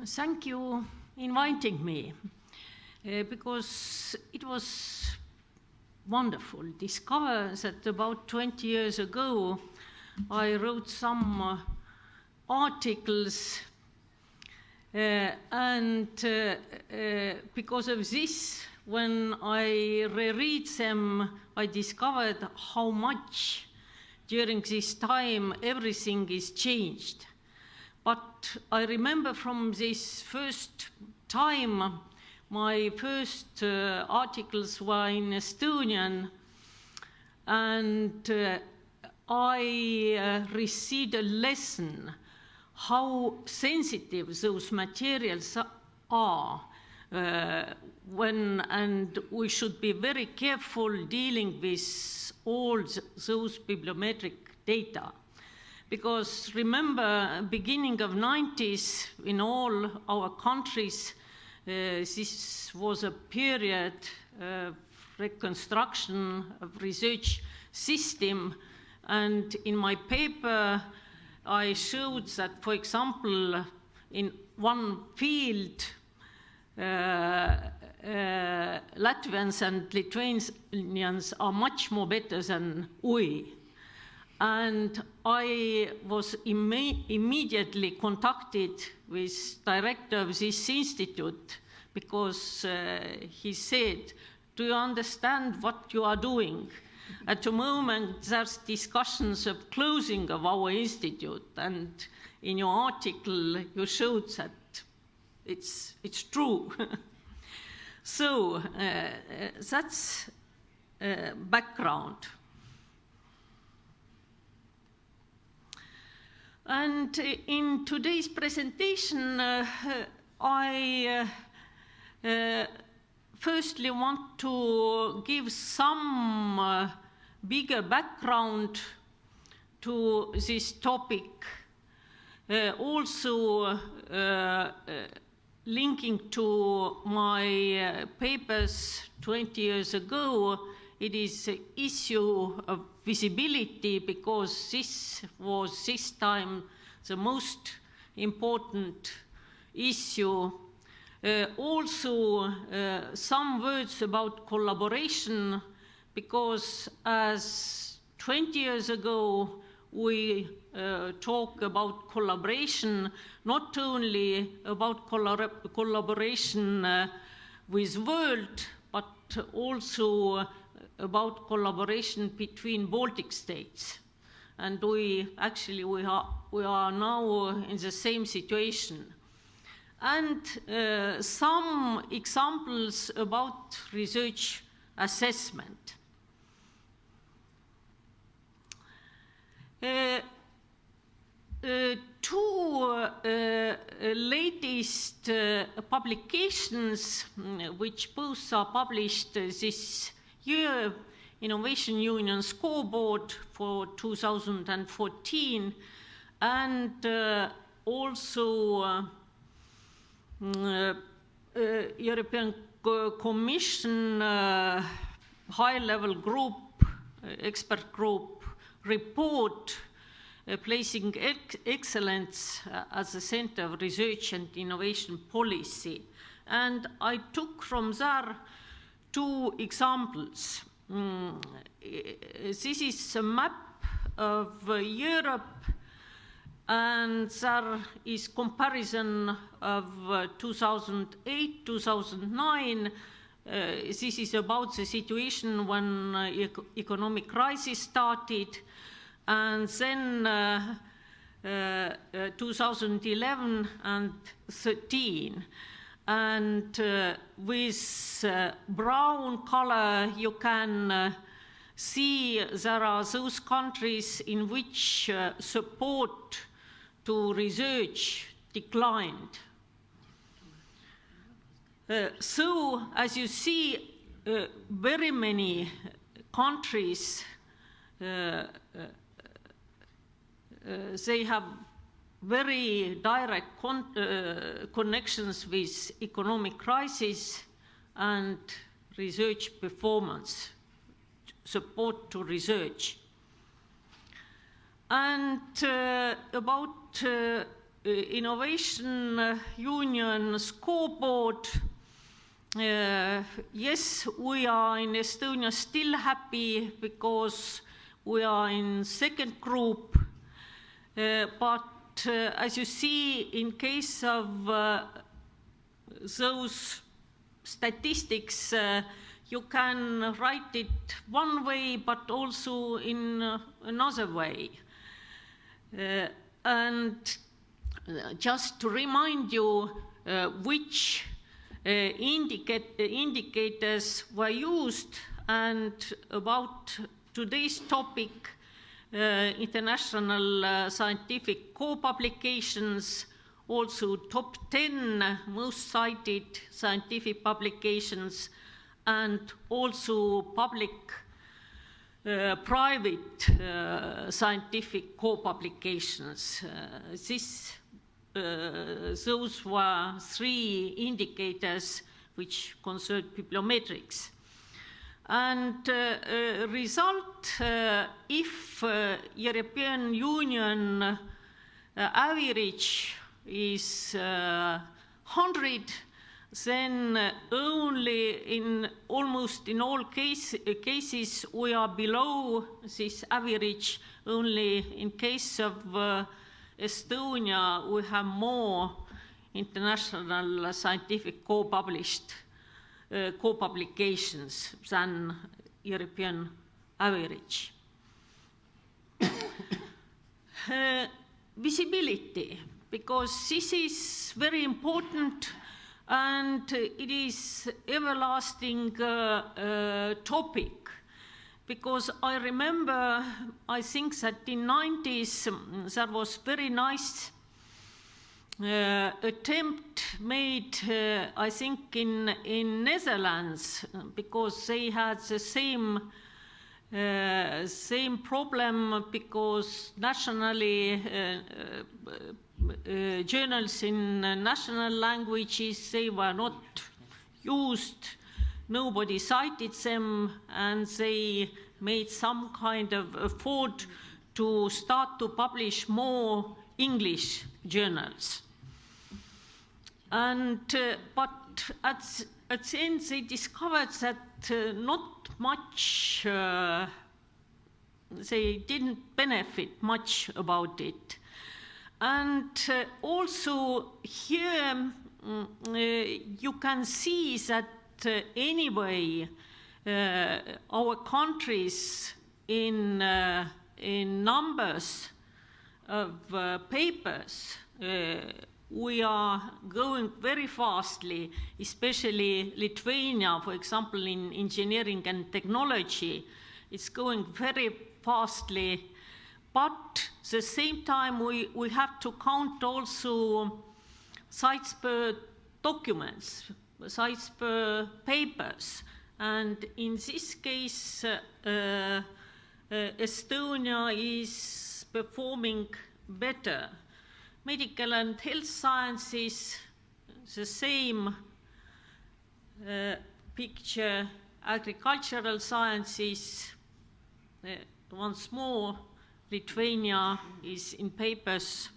Thank you inviting me, because it was wonderful to discover that about 20 years ago I wrote some articles, and because of this, when I reread them, I discovered how much during this time everything is changed. But I remember from this first time, my first articles were in Estonian, and I received a lesson how sensitive those materials are, and we should be very careful dealing with all those bibliometric data. Because remember, beginning of 90s, in all our countries, this was a period of reconstruction of research system. And in my paper, I showed that, for example, in one field, Latvians and Lithuanians are much more better than we. And I was immediately contacted with director of this institute, because he said, "Do you understand what you are doing? At the moment, there's discussions of closing of our institute, and in your article, you showed that it's true." So that's background. And in today's presentation, I firstly want to give some bigger background to this topic, also linking to my papers 20 years ago. It is an issue of visibility, because this was this time the most important issue. Also, some words about collaboration, because as 20 years ago we talk about collaboration, not only about collaboration with world, but also about collaboration between Baltic States. And we are now in the same situation. And some examples about research assessment. Two latest publications, which both are published this year, Innovation Union Scoreboard for 2014, and also European Commission high-level group, expert group report placing excellence as the center of research and innovation policy. And I took from there two examples. This is a map of Europe, and there is comparison of 2008, 2009. This is about the situation when economic crisis started, and then 2011 and 13. And with brown color, you can see there are those countries in which support to research declined. So, as you see, very many countries, they have very direct connections with economic crisis and research performance, support to research. And about Innovation Union scoreboard. Yes, we are in Estonia still happy because we are in second group, but as you see, in case of those statistics, you can write it one way, but also in another way. And just to remind you which indicators were used, and about today's topic, international scientific co-publications, also top 10 most cited scientific publications, and also public-private scientific co-publications. Those were 3 indicators which concerned bibliometrics. And result, if European Union average is 100, then only almost in all cases we are below this average. Only in case of Estonia, we have more international scientific co-publications than European average. Visibility, because this is very important and it is everlasting topic. Because I remember, I think that in 90s there was very nice attempt made, I think in Netherlands, because they had the same problem, because nationally journals in national languages, they were not used. Nobody cited them, and they made some kind of effort to start to publish more English journals. And but at the end, they discovered that not much. They didn't benefit much about it, and also here you can see that. Anyway, our countries in numbers of papers, we are going very fastly, especially Lithuania, for example, in engineering and technology. It's going very fastly, but at the same time we have to count also sites per documents, sites per papers, and in this case Estonia is performing better. Medical and health sciences, the same picture. Agricultural sciences, once more, Lithuania is in papers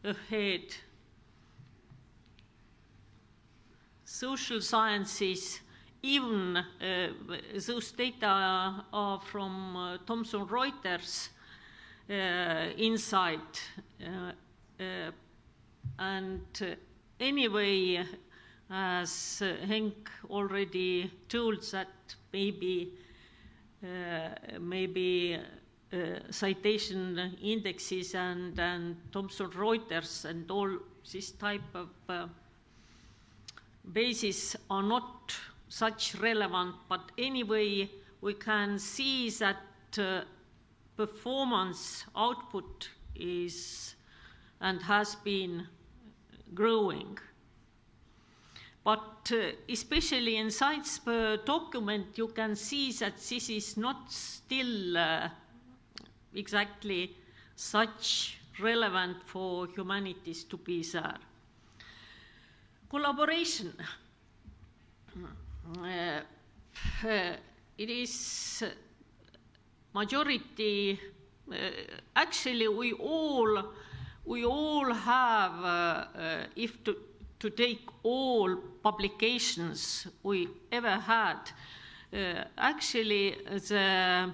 ahead. Social sciences, even those data are from Thomson Reuters Insight. And anyway, as Henk already told, that maybe citation indexes and Thomson Reuters and all this type of bases are not such relevant, but anyway, we can see that performance output is and has been growing. But especially in sites per document, you can see that this is not still exactly such relevant for humanities to be there. Collaboration. It is majority, actually we all we all have, if to take all publications we ever had, actually the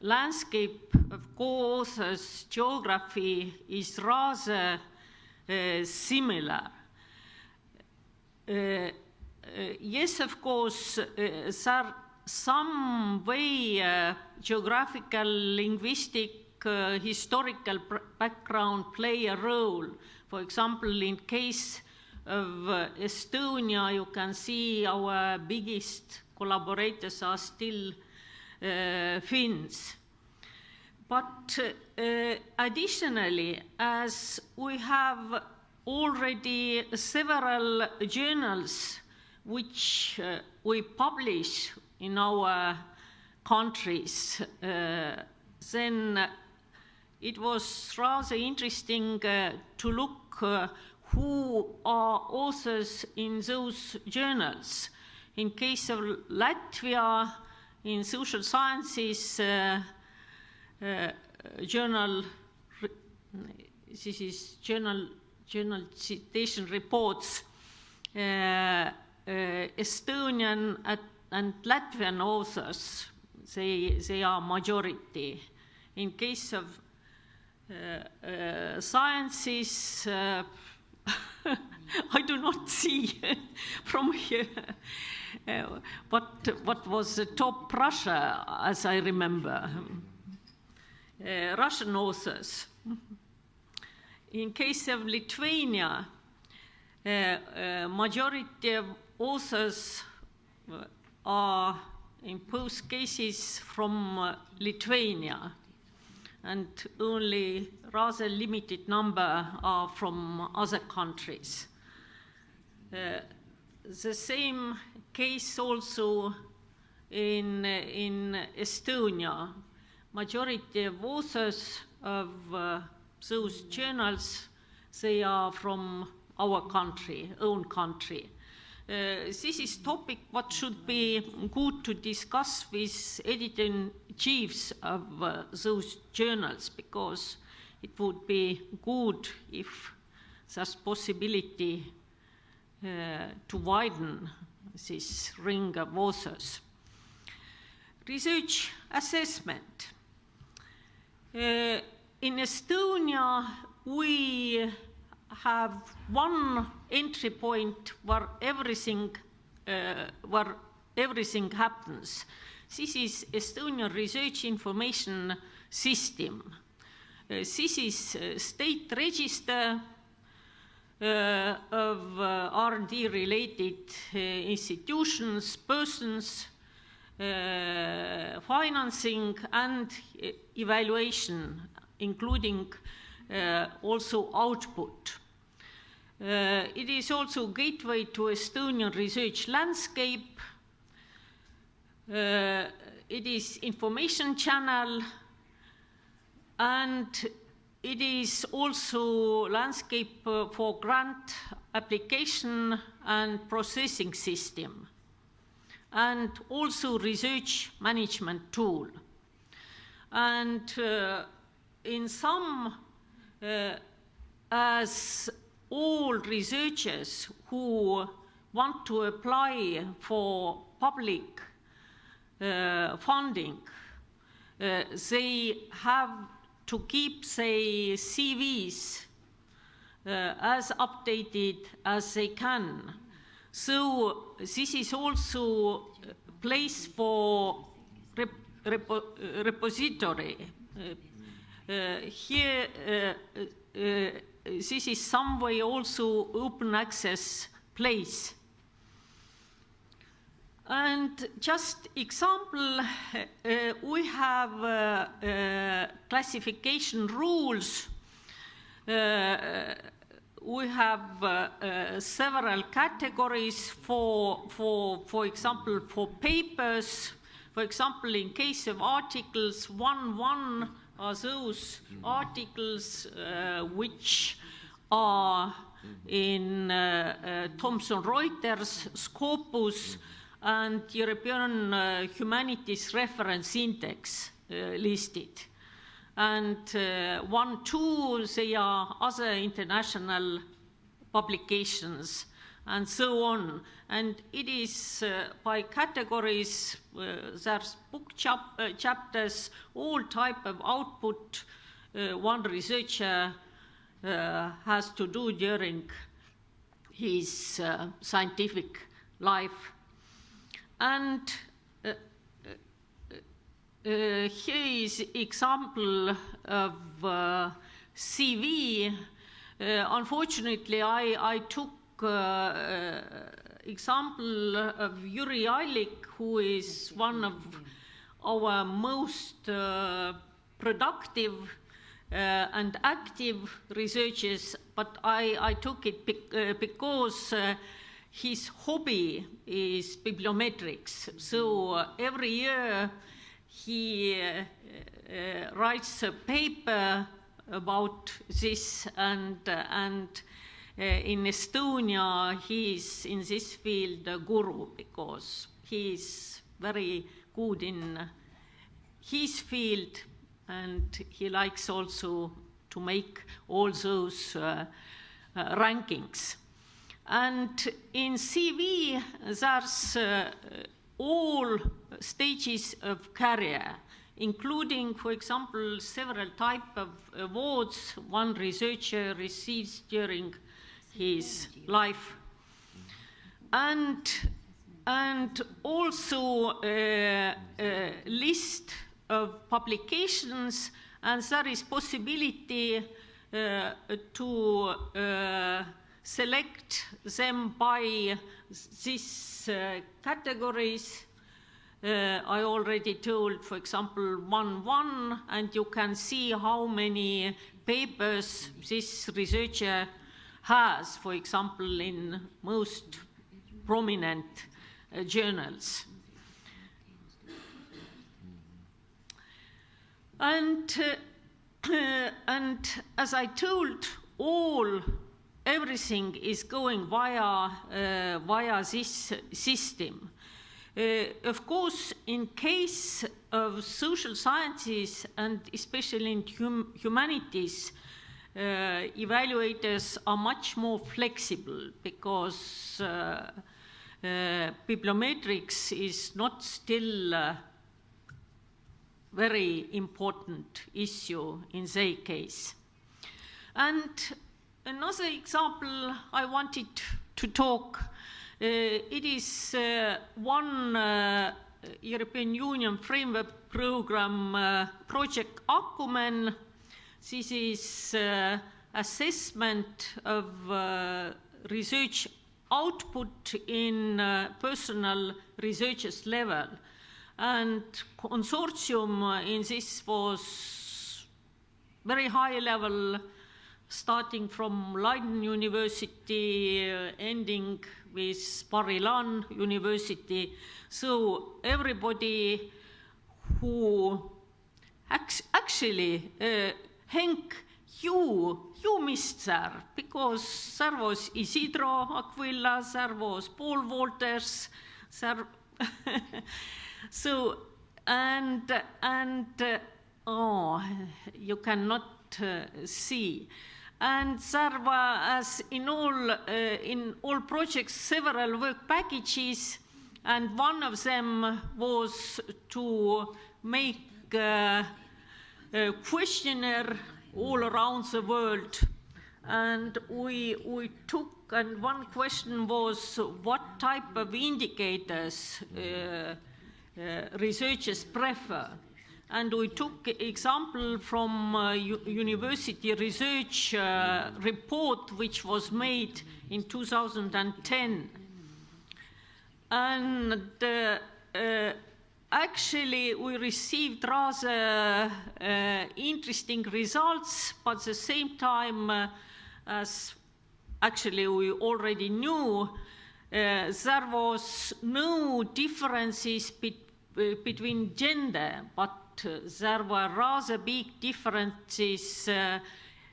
landscape of co-authors geography is rather similar. Yes, of course, some way geographical, linguistic, historical background play a role. For example, in case of Estonia, you can see our biggest collaborators are still Finns. But additionally, as we have already several journals which we publish in our countries, then it was rather interesting to look who are authors in those journals. In case of Latvia, in social sciences journal, this is journal citation reports, Estonian and Latvian authors, they are majority. In case of sciences, I do not see from here what was the top Russia, as I remember. Russian authors. In case of Lithuania, majority of authors are in both cases from Lithuania, and only rather limited number are from other countries. The same case also in Estonia. Majority of authors of those journals, they are from our country, own country. This is topic what should be good to discuss with editor-in-chiefs of those journals, because it would be good if there's possibility to widen this ring of authors. Research assessment. In Estonia, we have one entry point where everything happens. This is Estonian Research Information System. This is state register of R&D related institutions, persons, financing and evaluation, including also output. It is also gateway to Estonian research landscape. It is information channel, and it is also landscape for grant application and processing system, and also research management tool. And in some, as all researchers who want to apply for public funding, they have to keep their CVs as updated as they can. So this is also a place for repository. Here, this is some way also open access place. And just example, we have classification rules. We have several categories for example, for papers. For example, in case of articles 1.1 are those articles which are in Thomson Reuters, Scopus, and European Humanities Reference Index listed. and 1, 2, they are other international publications, and so on. And it is by categories, there's book chapters, all type of output one researcher has to do during his scientific life. And here is example of CV. Unfortunately, I took example of Yuri Ailik, who is one of our most productive and active researchers, but I took it because his hobby is bibliometrics. So every year he writes a paper about this, and in Estonia he is in this field a guru, because he is very good in his field, and he likes also to make all those rankings. And in CV, there's all stages of career, including, for example, several types of awards one researcher receives during his life. And also a list of publications, and there is possibility to select them by these categories. I already told, for example, 1.1, and you can see how many papers this researcher has, for example, in most prominent journals. And as I told, everything is going via this system. Of course, in case of social sciences, and especially in humanities, evaluators are much more flexible, because bibliometrics is not still very important issue in their case. And another example I wanted to talk, it is one European Union framework program, Project Acumen. This is assessment of research output in personal researchers level. And consortium in this was very high level, starting from Leiden University, ending with Bar-Ilan University. So everybody who actually, Henk, you missed there, because there was Isidro Aquila, there was Paul Walters, there so, you cannot see. And there were, as in all projects, several work packages, and one of them was to make a questionnaire all around the world. And we took, and one question was, what type of indicators researchers prefer. And we took example from university research report, which was made in 2010. And actually, we received rather interesting results, but at the same time, as actually we already knew, there was no differences between gender, but there were rather big differences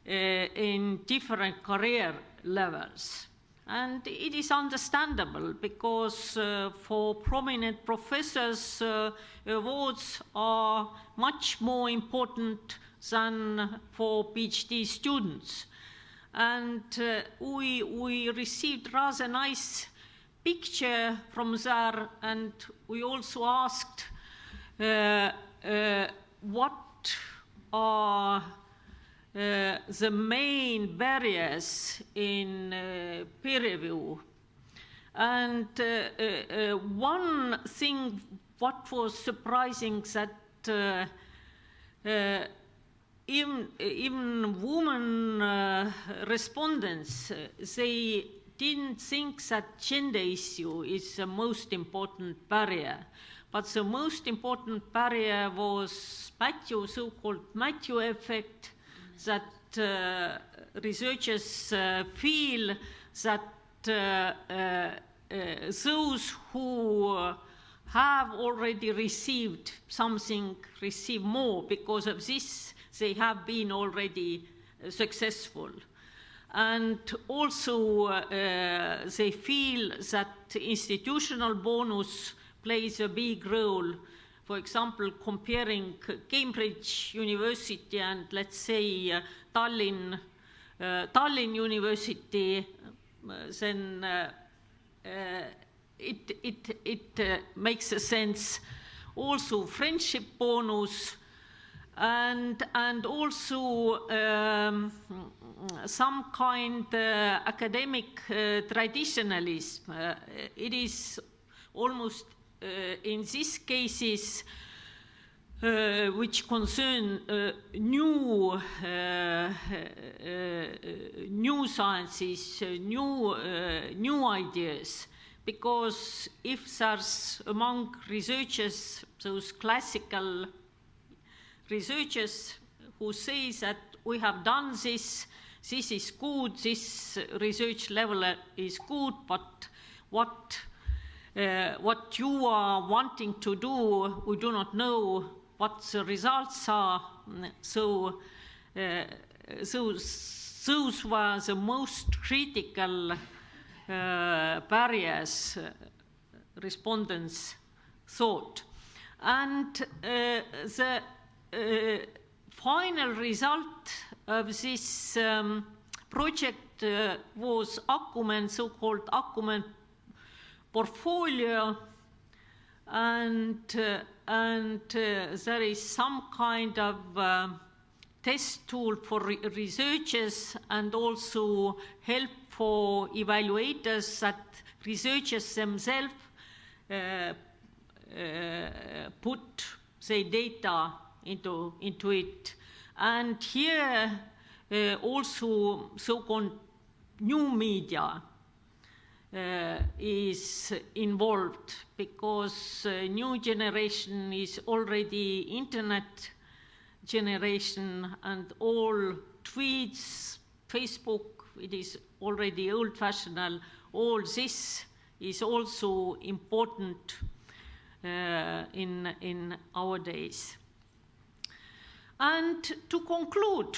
in different career levels. And it is understandable, because for prominent professors, awards are much more important than for PhD students. And we received rather nice picture from there, and we also asked what are the main barriers in peer review. And one thing what was surprising that even women respondents, they didn't think that gender issue is the most important barrier. But the most important barrier was Matthew, so-called Matthew effect, that researchers feel that those who have already received something receive more. Because of this, they have been already successful. And also they feel that institutional bonus plays a big role. For example, comparing Cambridge University and, let's say, Tallinn University, then it makes a sense. Also, friendship bonus, and also some kind academic traditionalism. It is almost in these cases which concern new sciences, new ideas. Because if there's among researchers those classical researchers who say that we have done this is good, this research level is good, but what you are wanting to do, we do not know what the results are. So those were the most critical barriers respondents thought. And the final result of this project was Akumen, so-called Akumen portfolio, and there is some kind of test tool for researchers and also help for evaluators that researchers themselves put, say, data into it. And here also so-called new media is involved, because new generation is already internet generation, and all tweets, Facebook, it is already old-fashioned. All this is also important in our days. And to conclude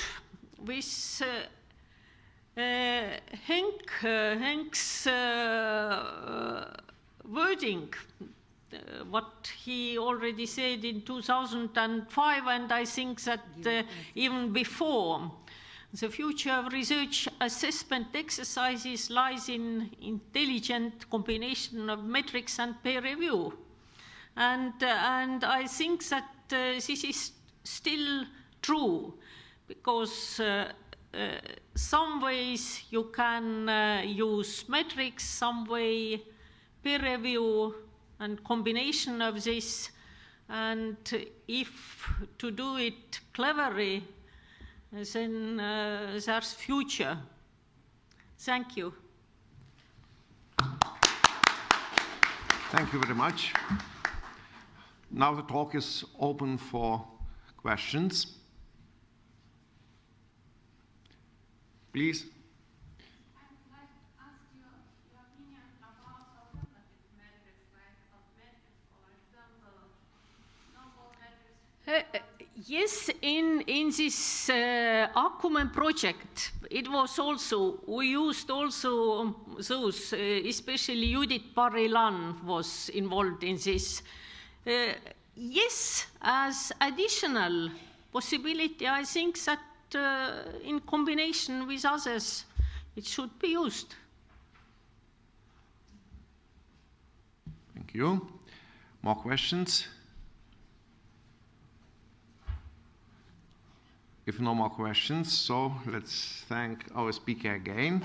with Henk's wording, what he already said in 2005, and I think that even before, the future of research assessment exercises lies in intelligent combination of metrics and peer review. And I think that this is still true, because some ways you can use metrics, some way peer review, and combination of this. And if to do it cleverly, then there's future. Thank you. Thank you very much. Now the talk is open for questions. Please. I'd like to ask you your opinion about alternative metrics, like metrics, for example, novel metrics. Yes, in this Akumen project, it was also, we used also those, especially Judith Barri-Lann was involved in this. Yes, as additional possibility, I think that in combination with others, it should be used. Thank you. More questions? If no more questions, so let's thank our speaker again.